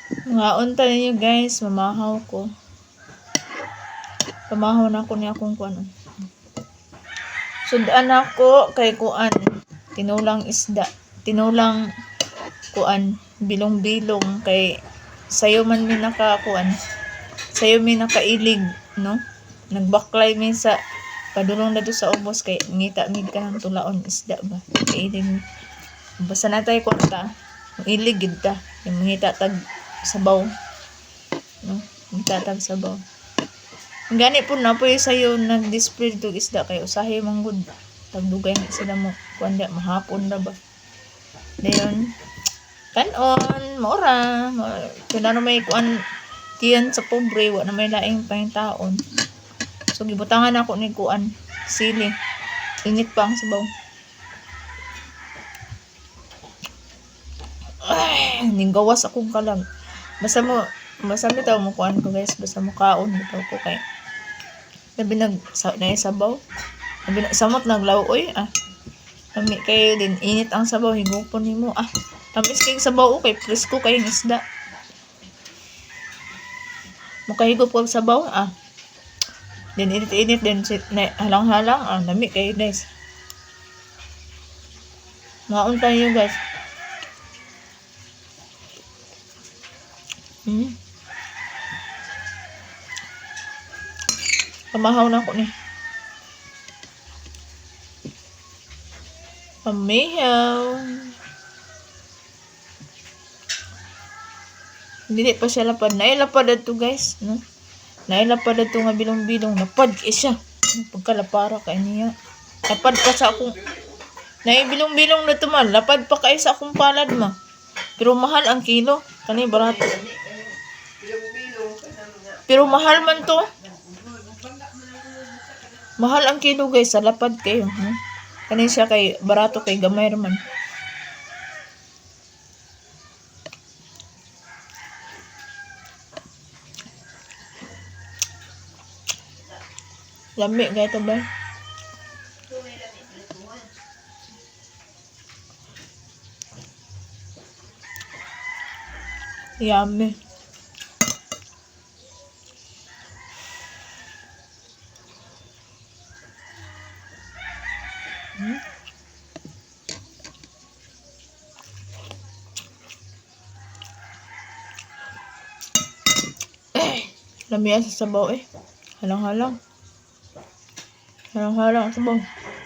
Mga unta ninyo guys, mamahaw ko. Pamahaw na ko niya kung kuan. Sudan ako kay kuan. Tinulang isda. Tinulang kuan. Bilong-bilong kay sayo man mi nakakuan. Sayo mi nakailig, no? Nagbaklay mi sa padulong na sa ubos kay ngita mi ka ng tulaon isda ba. Kailig. Basta na tayo kwarta. Ilig gid ta. Yung ngita tag sabaw. No? Ngita tag sabaw. Gani po na po sa'yo nag-display dito isda kayo. Usahay mong good. Tagdugay na sila mo. Kuanda, mahapon na ba? Dayon. Kanon. Mora. Kaya na may kuan tiyan sa pobre. Wa na may laing pang taon. So, gibutangan ako ni kuan. Sili. Init pa ang sabaw. Ay, ninggawas akong kalag. Basta mo tayo mo kuan ko guys. Basta mo kaon. Bitaw ko kay sabi sabaw. Samot naglauoy. Kami kayo din. Init ang sabaw. Higupon nimo. Tamis kayong sabaw. Okay, presko kayong isda. Makahigop kong sabaw. Din init-init. Din halang-halang. Nami kayo guys. Maun tayo guys. Pamahaw na ko ni. Pamihaw. Hindi pa siya lapad. Nailapad ito guys. No? Nailapad ito nga bilong-bilong. Lapad siya. Pagkalapara kay niya. Lapad pa sa akong. Naibilong-bilong na ito man. Lapad pa kayo sa akong palad ma. Pero mahal ang kilo. Kani barato. Pero mahal man to. Mahal ang kilo guys. Sa lapad kayo. Kani siya kay barato kay gamay man. Lami gaya ito ba? Yummy. Lami sa sabaw eh. Halang-halang. Halang-halang sabaw.